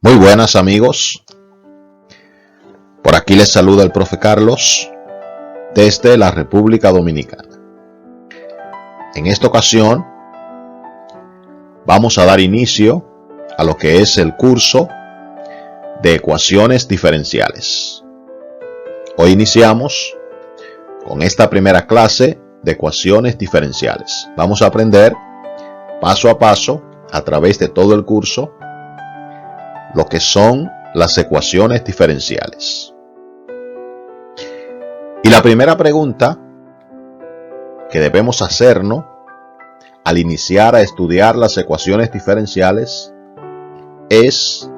Muy buenas amigos, por aquí les saluda el profe Carlos desde la República Dominicana. En esta ocasión vamos a dar inicio a lo que es el curso de ecuaciones diferenciales. Hoy iniciamos con esta primera clase de ecuaciones diferenciales. Vamos a aprender paso a paso a través de todo el curso lo que son las ecuaciones diferenciales. Y la primera pregunta que debemos hacernos al iniciar a estudiar las ecuaciones diferenciales es: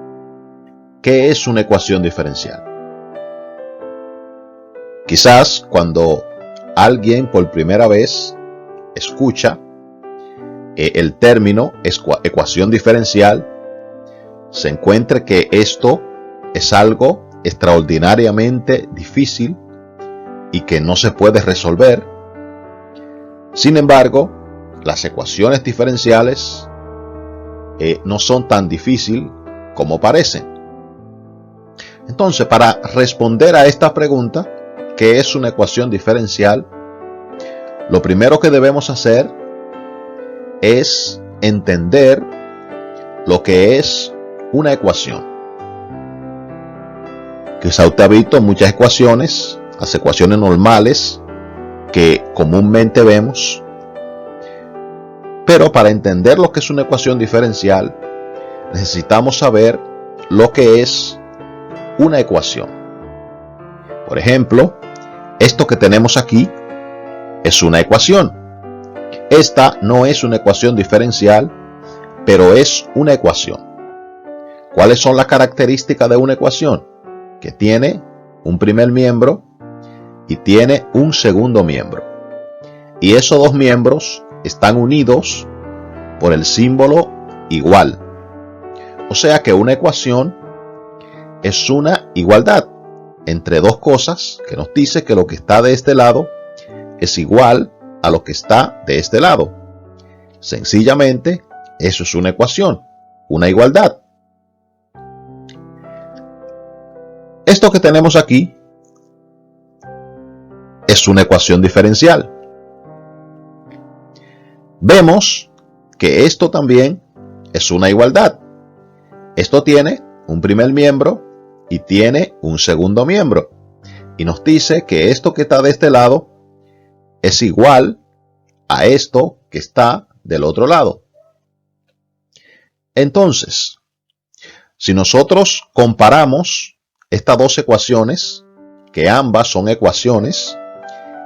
¿qué es una ecuación diferencial? Quizás cuando alguien por primera vez escucha el término ecuación diferencial, se encuentre que esto es algo extraordinariamente difícil y que no se puede resolver. Sin embargo, las ecuaciones diferenciales no son tan difíciles como parecen. Entonces, para responder a esta pregunta, ¿qué es una ecuación diferencial?, lo primero que debemos hacer es entender lo que es una ecuación. Quizá usted ha visto muchas ecuaciones, las ecuaciones normales que comúnmente vemos, pero para entender lo que es una ecuación diferencial necesitamos saber lo que es una ecuación. Por ejemplo, esto que tenemos aquí es una ecuación. Esta no es una ecuación diferencial, pero es una ecuación. ¿Cuáles son las características de una ecuación? Que tiene un primer miembro y tiene un segundo miembro. Y esos dos miembros están unidos por el símbolo igual. O sea que una ecuación es una igualdad entre dos cosas que nos dice que lo que está de este lado es igual a lo que está de este lado. Sencillamente, eso es una ecuación, una igualdad. Esto que tenemos aquí es una ecuación diferencial. Vemos que esto también es una igualdad. Esto tiene un primer miembro y tiene un segundo miembro. Y nos dice que esto que está de este lado es igual a esto que está del otro lado. Entonces, si nosotros comparamos estas dos ecuaciones, que ambas son ecuaciones,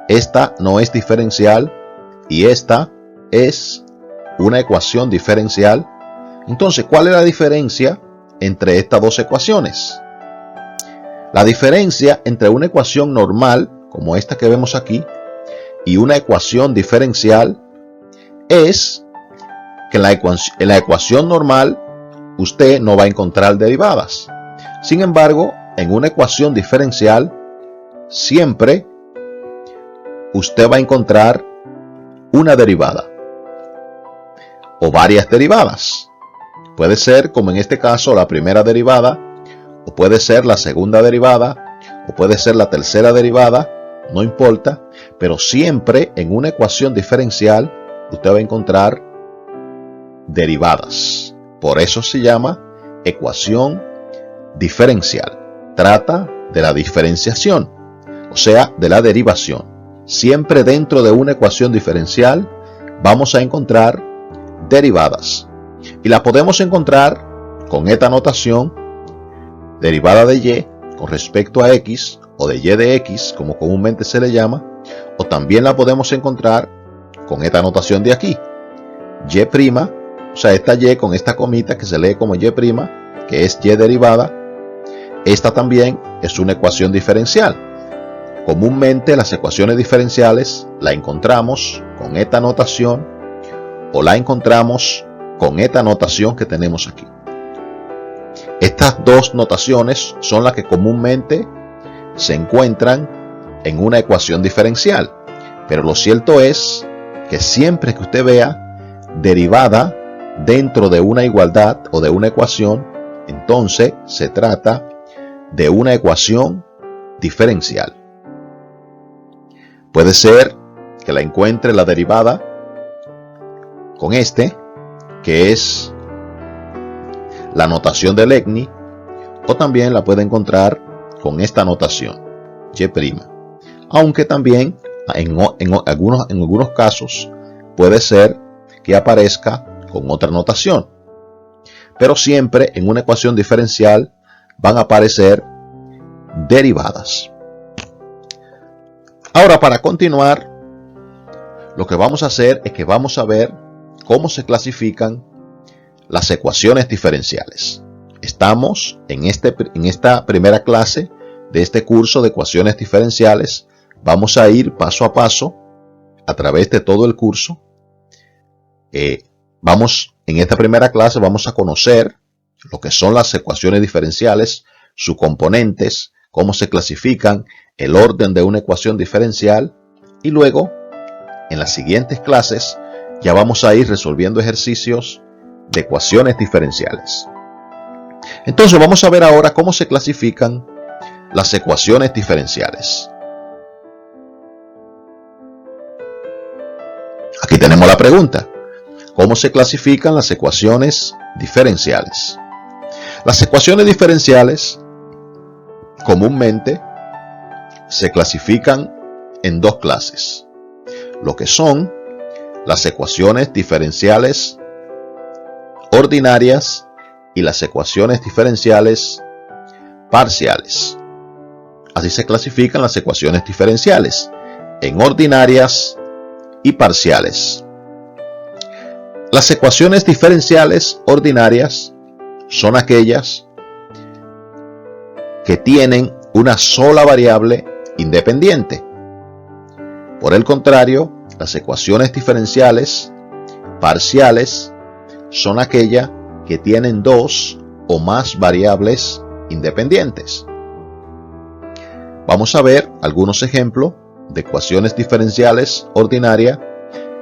esta no es diferencial y esta es una ecuación diferencial. Entonces, ¿cuál es la diferencia entre estas dos ecuaciones? La diferencia entre una ecuación normal, como esta que vemos aquí, y una ecuación diferencial es que en la ecuación normal usted no va a encontrar derivadas. Sin embargo, en una ecuación diferencial siempre usted va a encontrar una derivada o varias derivadas. Puede ser, como en este caso, la primera derivada, o puede ser la segunda derivada, o puede ser la tercera derivada, no importa, pero siempre en una ecuación diferencial usted va a encontrar derivadas. Por eso se llama ecuación diferencial. Trata de la diferenciación, o sea, de la derivación. Siempre dentro de una ecuación diferencial vamos a encontrar derivadas. Y la podemos encontrar con esta notación: derivada de y con respecto a x, o de y de x, como comúnmente se le llama, o también la podemos encontrar con esta notación de aquí, y', o sea, esta y con esta comita que se lee como y', que es y derivada. Esta también es una ecuación diferencial. Comúnmente las ecuaciones diferenciales la encontramos con esta notación o la encontramos con esta notación que tenemos aquí. Estas dos notaciones son las que comúnmente se encuentran en una ecuación diferencial. Pero lo cierto es que siempre que usted vea derivada dentro de una igualdad o de una ecuación, entonces se trata de una ecuación diferencial. Puede ser que la encuentre la derivada con que es la notación de Legni, o también la puede encontrar con esta notación, y'. Aunque también en algunos casos puede ser que aparezca con otra notación. Pero siempre en una ecuación diferencial van a aparecer derivadas. Ahora, para continuar, lo que vamos a hacer es que vamos a ver cómo se clasifican las ecuaciones diferenciales. Estamos en esta primera clase de este curso de ecuaciones diferenciales. Vamos a ir paso a paso a través de todo el curso. En esta primera clase vamos a conocer lo que son las ecuaciones diferenciales, sus componentes, cómo se clasifican, el orden de una ecuación diferencial, y luego en las siguientes clases ya vamos a ir resolviendo ejercicios de ecuaciones diferenciales. Entonces vamos a ver ahora cómo se clasifican las ecuaciones diferenciales. Aquí tenemos la pregunta: ¿cómo se clasifican las ecuaciones diferenciales? Las ecuaciones diferenciales comúnmente se clasifican en dos clases, lo que son las ecuaciones diferenciales ordinarias y las ecuaciones diferenciales parciales. Así se clasifican las ecuaciones diferenciales, en ordinarias y parciales. Las ecuaciones diferenciales ordinarias son aquellas que tienen una sola variable independiente. Por el contrario, las ecuaciones diferenciales parciales son aquellas que tienen dos o más variables independientes. Vamos a ver algunos ejemplos de ecuaciones diferenciales ordinarias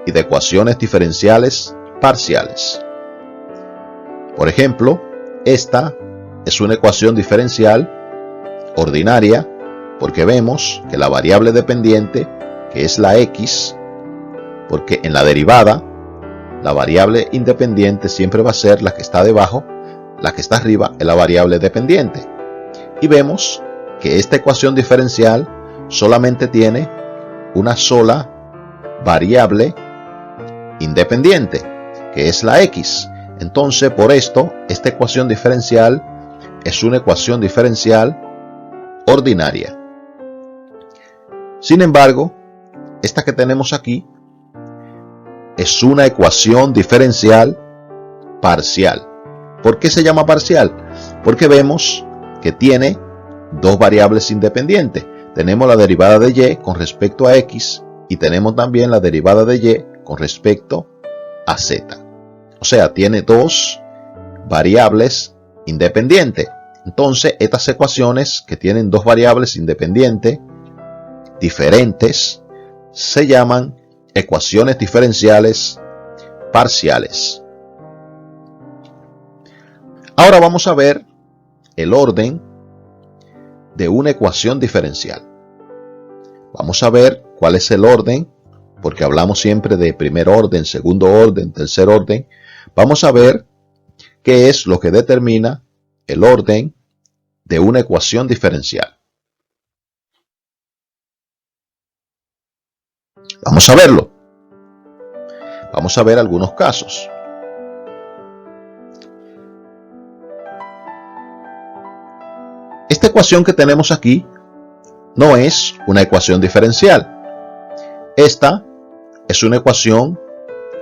y de ecuaciones diferenciales parciales. Por ejemplo, esta es una ecuación diferencial ordinaria porque vemos que la variable dependiente, que es la x, porque en la derivada la variable independiente siempre va a ser la que está debajo, la que está arriba es la variable dependiente. Y vemos que esta ecuación diferencial solamente tiene una sola variable independiente, que es la x. Entonces, por esto, esta ecuación diferencial es una ecuación diferencial ordinaria. Sin embargo, esta que tenemos aquí es una ecuación diferencial parcial. ¿Por qué se llama parcial? Porque vemos que tiene dos variables independientes. Tenemos la derivada de y con respecto a x y tenemos también la derivada de y con respecto a z. O sea, tiene dos variables independientes. Entonces, estas ecuaciones que tienen dos variables independientes diferentes se llaman ecuaciones diferenciales parciales. Ahora vamos a ver el orden de una ecuación diferencial. Vamos a ver cuál es el orden, porque hablamos siempre de primer orden, segundo orden, tercer orden. Vamos a ver qué es lo que determina el orden de una ecuación diferencial. Vamos a verlo. Vamos a ver algunos casos. Esta ecuación que tenemos aquí no es una ecuación diferencial. Esta es una ecuación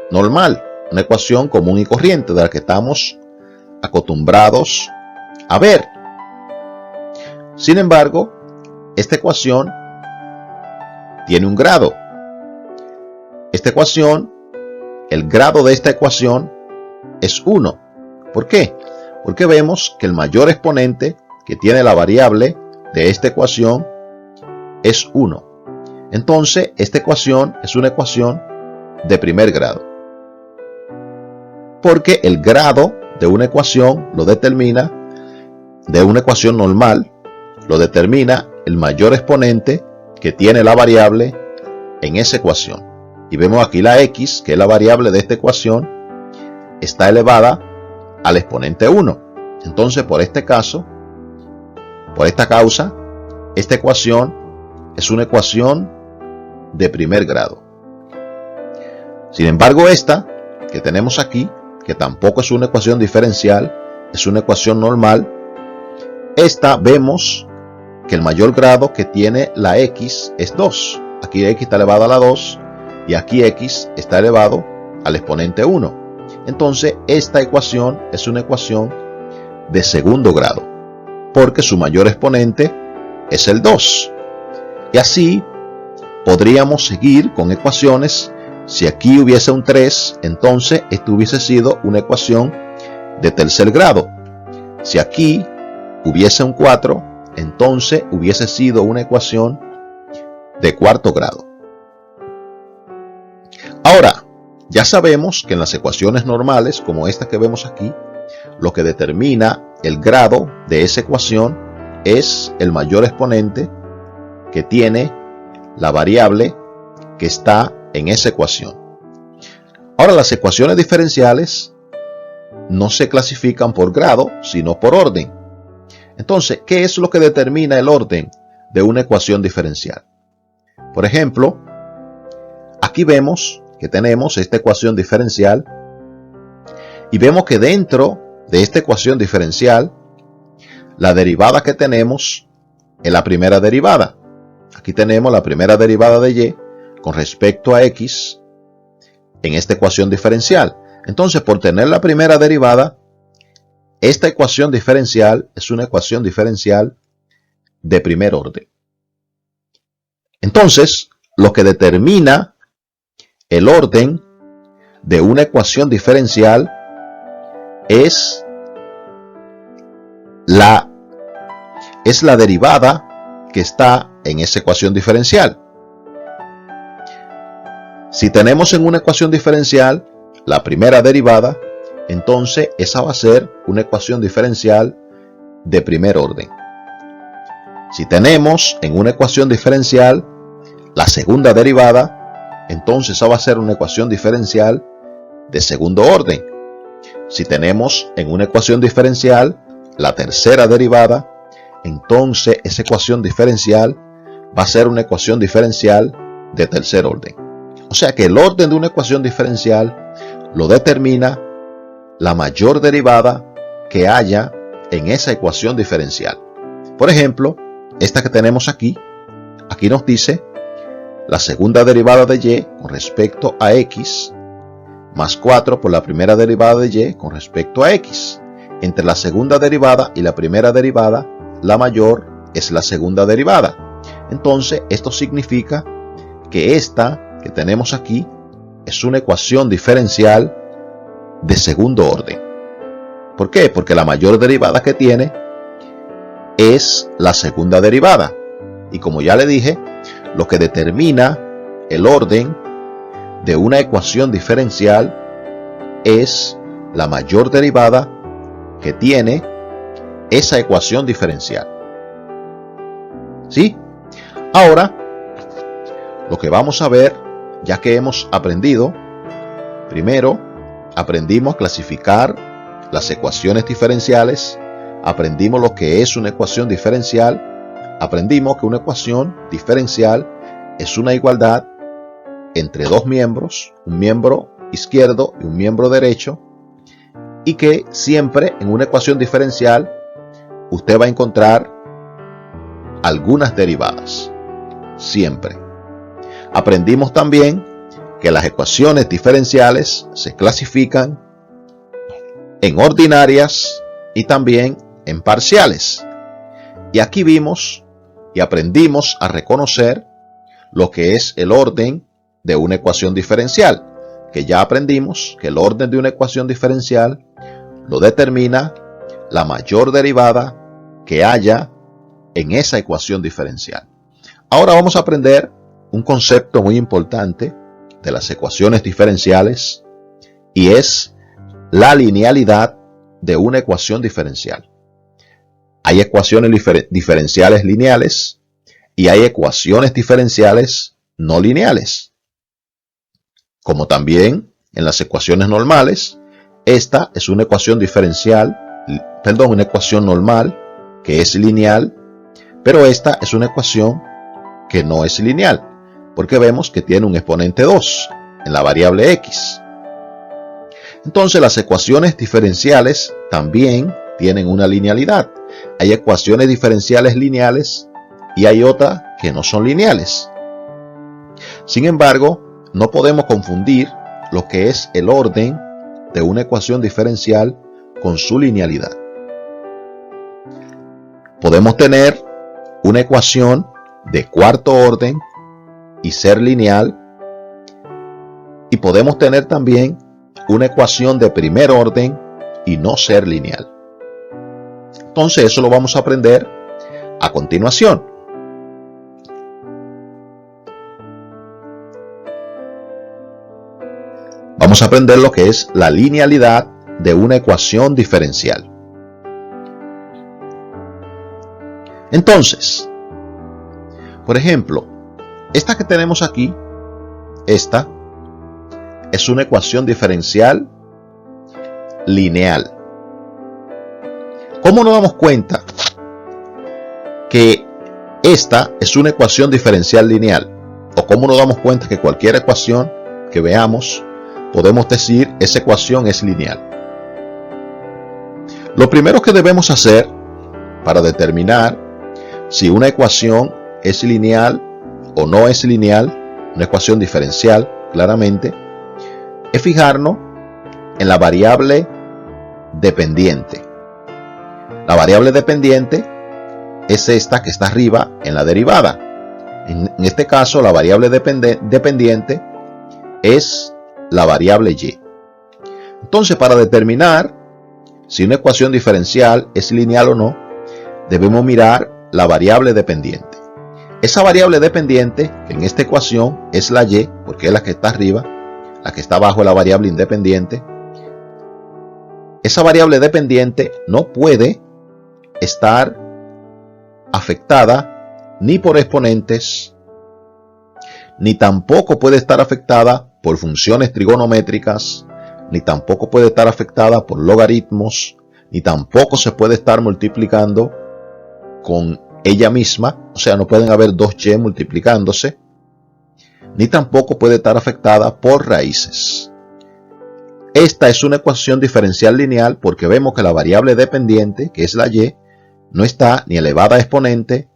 normal, una ecuación común y corriente de la que estamos acostumbrados a ver. Sin embargo, esta ecuación tiene un grado. Esta ecuación, el grado de esta ecuación es 1. ¿Por qué? Porque vemos que el mayor exponente que tiene la variable de esta ecuación es 1. Entonces, esta ecuación es una ecuación de primer grado. Porque el grado de una ecuación lo determina de una ecuación normal lo determina el mayor exponente que tiene la variable en esa ecuación. Y vemos aquí la x, que es la variable de esta ecuación, está elevada al exponente 1. Entonces, por este caso, por esta causa, esta ecuación es una ecuación de primer grado. Sin embargo, esta que tenemos aquí, que tampoco es una ecuación diferencial, es una ecuación normal, esta vemos que el mayor grado que tiene la x es 2. Aquí x está elevado a la 2 y aquí x está elevado al exponente 1. Entonces, esta ecuación es una ecuación de segundo grado, porque su mayor exponente es el 2. Y así podríamos seguir con ecuaciones. Si aquí hubiese un 3, entonces esto hubiese sido una ecuación de tercer grado. Si aquí hubiese un 4, entonces hubiese sido una ecuación de cuarto grado. Ahora, ya sabemos que en las ecuaciones normales, como esta que vemos aquí, lo que determina el grado de esa ecuación es el mayor exponente que tiene la variable que está en esa ecuación. Ahora, las ecuaciones diferenciales no se clasifican por grado, sino por orden. Entonces, ¿qué es lo que determina el orden de una ecuación diferencial? Por ejemplo, aquí vemos que tenemos esta ecuación diferencial y vemos que dentro de esta ecuación diferencial, la derivada que tenemos es la primera derivada. Aquí tenemos la primera derivada de y con respecto a x en esta ecuación diferencial. Entonces, por tener la primera derivada, esta ecuación diferencial es una ecuación diferencial de primer orden. Entonces, lo que determina el orden de una ecuación diferencial es la derivada que está en esa ecuación diferencial. Si tenemos en una ecuación diferencial la primera derivada, entonces esa va a ser una ecuación diferencial de primer orden. Si tenemos en una ecuación diferencial la segunda derivada, entonces esa va a ser una ecuación diferencial de segundo orden. Si tenemos en una ecuación diferencial la tercera derivada, entonces esa ecuación diferencial va a ser una ecuación diferencial de tercer orden. O sea que el orden de una ecuación diferencial lo determina la mayor derivada que haya en esa ecuación diferencial. Por ejemplo, esta que tenemos aquí nos dice la segunda derivada de y con respecto a x más 4 por la primera derivada de y con respecto a x. Entre la segunda derivada y la primera derivada, la mayor es la segunda derivada. Entonces, esto significa que esta que tenemos aquí es una ecuación diferencial de segundo orden. ¿Por qué? Porque la mayor derivada que tiene es la segunda derivada. Y como ya le dije, lo que determina el orden de una ecuación diferencial es la mayor derivada que tiene esa ecuación diferencial. ¿Sí? Ahora, lo que vamos a ver, ya que hemos aprendido, primero, aprendimos a clasificar las ecuaciones diferenciales, aprendimos lo que es una ecuación diferencial, aprendimos que una ecuación diferencial es una igualdad entre dos miembros, un miembro izquierdo y un miembro derecho, y que siempre en una ecuación diferencial usted va a encontrar algunas derivadas, siempre. Aprendimos también que las ecuaciones diferenciales se clasifican en ordinarias y también en parciales. Y aquí vimos y aprendimos a reconocer lo que es el orden de una ecuación diferencial, que ya aprendimos que el orden de una ecuación diferencial lo determina la mayor derivada que haya en esa ecuación diferencial. Ahora vamos a aprender un concepto muy importante de las ecuaciones diferenciales y es la linealidad de una ecuación diferencial. hay ecuaciones diferenciales lineales y hay ecuaciones diferenciales no lineales. Como también en las ecuaciones normales, esta es una ecuación una ecuación normal que es lineal, pero esta es una ecuación que no es lineal, porque vemos que tiene un exponente 2 en la variable x. Entonces las ecuaciones diferenciales también tienen una linealidad. Hay ecuaciones diferenciales lineales y hay otras que no son lineales. Sin embargo, no podemos confundir lo que es el orden de una ecuación diferencial con su linealidad. Podemos tener una ecuación de cuarto orden y ser lineal, y podemos tener también una ecuación de primer orden y no ser lineal. Entonces eso lo vamos a aprender a continuación. Vamos a aprender lo que es la linealidad de una ecuación diferencial. Entonces, por ejemplo, esta que tenemos aquí, esta es una ecuación diferencial lineal. ¿Cómo nos damos cuenta que esta es una ecuación diferencial lineal? ¿O cómo nos damos cuenta que cualquier ecuación que veamos podemos decir esa ecuación es lineal? Lo primero que debemos hacer para determinar si una ecuación es lineal o no es lineal, una ecuación diferencial claramente, es fijarnos en la variable dependiente. La variable dependiente es esta que está arriba en la derivada. En este caso, la variable dependiente es la variable y. Entonces, para determinar si una ecuación diferencial es lineal o no, debemos mirar la variable dependiente. Esa variable dependiente, que en esta ecuación es la y, porque es la que está arriba, la que está abajo es la variable independiente. Esa variable dependiente no puede estar afectada ni por exponentes, ni tampoco puede estar afectada por funciones trigonométricas, ni tampoco puede estar afectada por logaritmos, ni tampoco se puede estar multiplicando con ella misma, o sea, no pueden haber dos y multiplicándose, ni tampoco puede estar afectada por raíces. Esta es una ecuación diferencial lineal porque vemos que la variable dependiente, que es la y, no está ni elevada a exponente,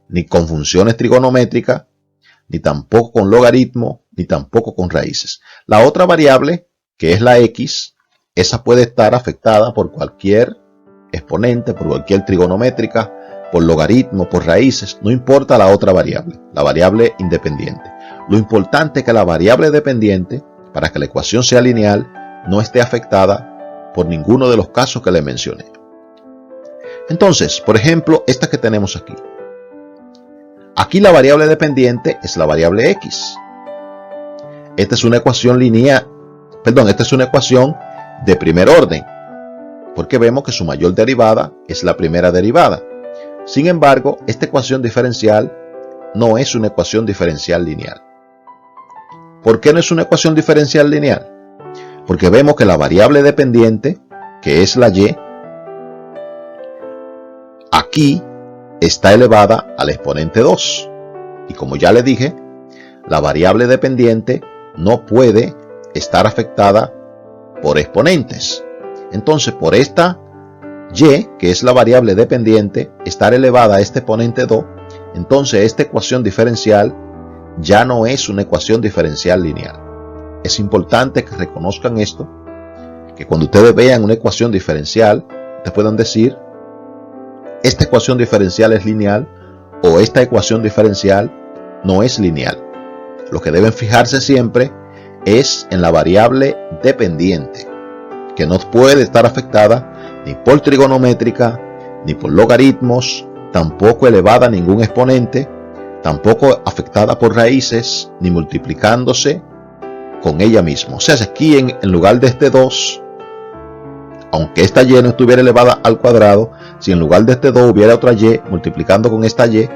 ni con funciones trigonométricas, ni tampoco con logaritmo, ni tampoco con raíces. La otra variable, que es la x, esa puede estar afectada por cualquier exponente, por cualquier trigonométrica, por logaritmo, por raíces, no importa la otra variable, la variable independiente. Lo importante es que la variable dependiente, para que la ecuación sea lineal, no esté afectada por ninguno de los casos que le mencioné. Entonces, por ejemplo, esta que tenemos aquí. Aquí la variable dependiente es la variable x. Esta es una ecuación esta es una ecuación de primer orden, porque vemos que su mayor derivada es la primera derivada. Sin embargo, esta ecuación diferencial no es una ecuación diferencial lineal. ¿Por qué no es una ecuación diferencial lineal? Porque vemos que la variable dependiente, que es la y, aquí está elevada al exponente 2. Y como ya le dije, la variable dependiente no puede estar afectada por exponentes. Entonces, por esta y, que es la variable dependiente, estar elevada a este exponente 2, entonces esta ecuación diferencial ya no es una ecuación diferencial lineal. Es importante que reconozcan esto, que cuando ustedes vean una ecuación diferencial, ustedes puedan decir, esta ecuación diferencial es lineal o esta ecuación diferencial no es lineal. Lo que deben fijarse siempre es en la variable dependiente, que no puede estar afectada ni por trigonométrica, ni por logaritmos, tampoco elevada a ningún exponente, tampoco afectada por raíces, ni multiplicándose con ella misma. O sea, aquí en lugar de este 2, aunque esta y no estuviera elevada al cuadrado, si en lugar de este 2 hubiera otra y multiplicando con esta y,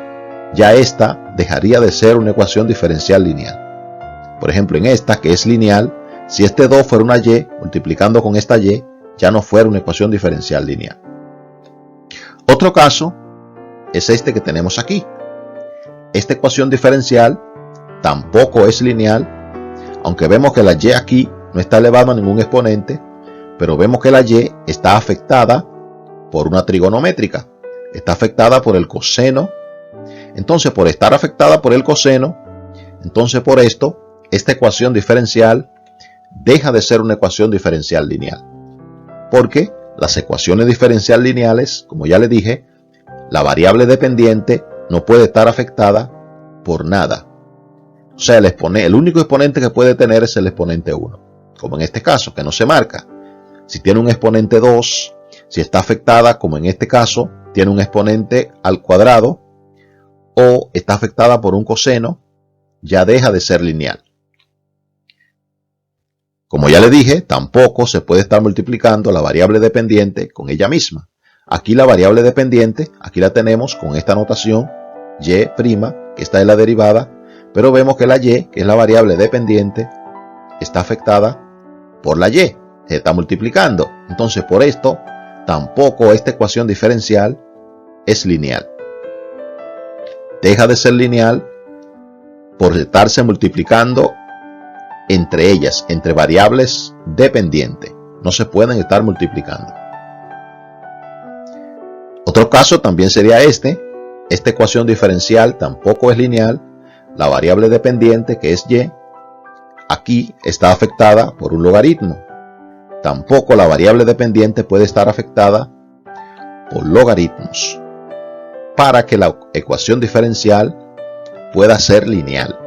ya esta dejaría de ser una ecuación diferencial lineal. Por ejemplo, en esta, que es lineal, si este 2 fuera una y multiplicando con esta y, ya no fuera una ecuación diferencial lineal. Otro caso es este que tenemos aquí. Esta ecuación diferencial tampoco es lineal, aunque vemos que la y aquí no está elevada a ningún exponente, pero vemos que la y está afectada por una trigonométrica, está afectada por el coseno. Entonces, por estar afectada por el coseno, entonces por esto, esta ecuación diferencial deja de ser una ecuación diferencial lineal. Porque las ecuaciones diferencial lineales, como ya le dije, la variable dependiente no puede estar afectada por nada. O sea, el único exponente que puede tener es el exponente 1, como en este caso, que no se marca. Si tiene un exponente 2, si está afectada, como en este caso, tiene un exponente al cuadrado, o está afectada por un coseno, ya deja de ser lineal. Como ya le dije, tampoco se puede estar multiplicando la variable dependiente con ella misma. Aquí la variable dependiente, aquí la tenemos con esta notación, y', que está en la derivada, pero vemos que la y, que es la variable dependiente, está afectada por la y, se está multiplicando. Entonces, por esto, tampoco esta ecuación diferencial es lineal. Deja de ser lineal por estarse multiplicando entre ellas, entre variables dependientes. No se pueden estar multiplicando. Otro caso también sería este. Esta ecuación diferencial tampoco es lineal. La variable dependiente, que es y, aquí está afectada por un logaritmo. Tampoco la variable dependiente puede estar afectada por logaritmos para que la ecuación diferencial pueda ser lineal.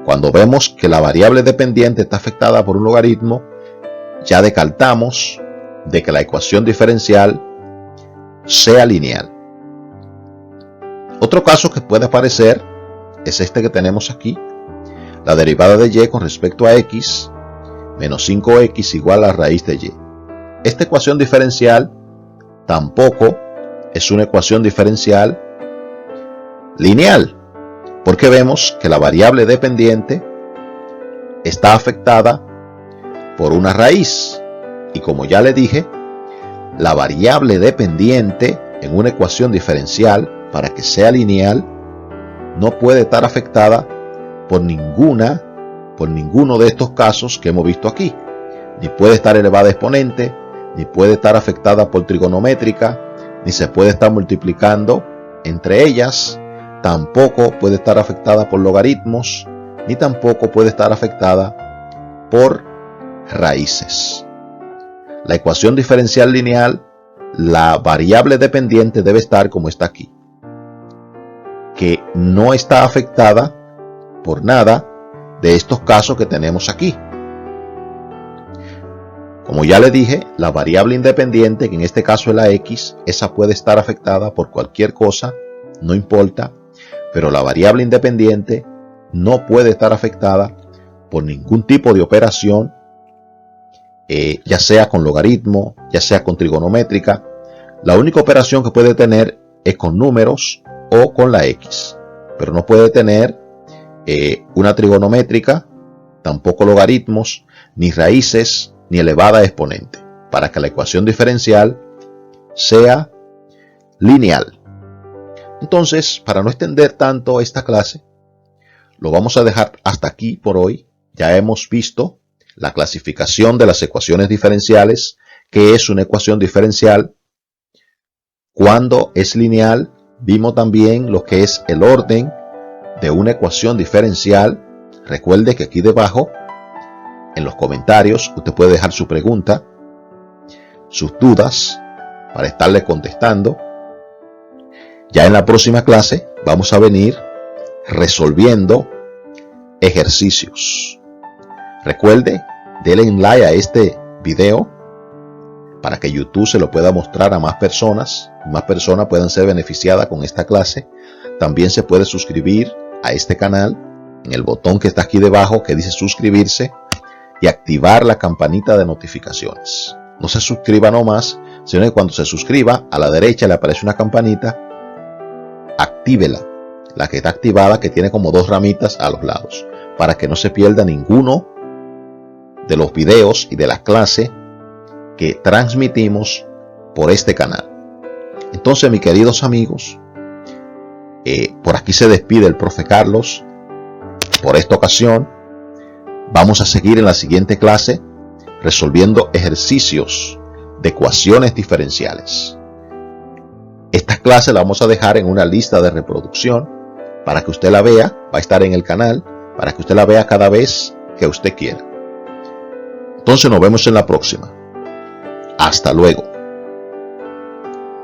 Cuando vemos que la variable dependiente está afectada por un logaritmo, ya descartamos de que la ecuación diferencial sea lineal. Otro caso que puede aparecer es este que tenemos aquí. La derivada de y con respecto a x menos 5x igual a la raíz de y. Esta ecuación diferencial tampoco es una ecuación diferencial lineal, porque vemos que la variable dependiente está afectada por una raíz. Y como ya le dije, la variable dependiente en una ecuación diferencial, para que sea lineal, no puede estar afectada por ninguno de estos casos que hemos visto aquí. Ni puede estar elevada a exponente, ni puede estar afectada por trigonométrica, ni se puede estar multiplicando entre ellas, tampoco puede estar afectada por logaritmos, ni tampoco puede estar afectada por raíces. La ecuación diferencial lineal, la variable dependiente debe estar como está aquí, que no está afectada por nada de estos casos que tenemos aquí. Como ya le dije, la variable independiente, que en este caso es la x, esa puede estar afectada por cualquier cosa, no importa, pero la variable independiente no puede estar afectada por ningún tipo de operación, ya sea con logaritmo, ya sea con trigonométrica. La única operación que puede tener es con números o con la x, pero no puede tener una trigonométrica, tampoco logaritmos, ni raíces, ni elevada a exponente, para que la ecuación diferencial sea lineal. Entonces, para no extender tanto esta clase, lo vamos a dejar hasta aquí por hoy. Ya hemos visto la clasificación de las ecuaciones diferenciales, qué es una ecuación diferencial, cuándo es lineal. Vimos también lo que es el orden de una ecuación diferencial. Recuerde que aquí debajo, en los comentarios, usted puede dejar su pregunta, sus dudas, para estarle contestando. Ya en la próxima clase vamos a venir resolviendo ejercicios. Recuerde, denle like a este video para que YouTube se lo pueda mostrar a más personas puedan ser beneficiadas con esta clase. También se puede suscribir a este canal en el botón que está aquí debajo que dice suscribirse y activar la campanita de notificaciones. no se suscriba nomás, sino que cuando se suscriba, a la derecha le aparece una campanita, actívela, la que está activada, que tiene como 2 ramitas a los lados, para que no se pierda ninguno de los videos y de las clases que transmitimos por este canal. Entonces, mis queridos amigos, por aquí se despide el profe Carlos por esta ocasión. Vamos a seguir en la siguiente clase resolviendo ejercicios de ecuaciones diferenciales. Esta clase la vamos a dejar en una lista de reproducción para que usted la vea. Va a estar en el canal para que usted la vea cada vez que usted quiera. Entonces nos vemos en la próxima. Hasta luego.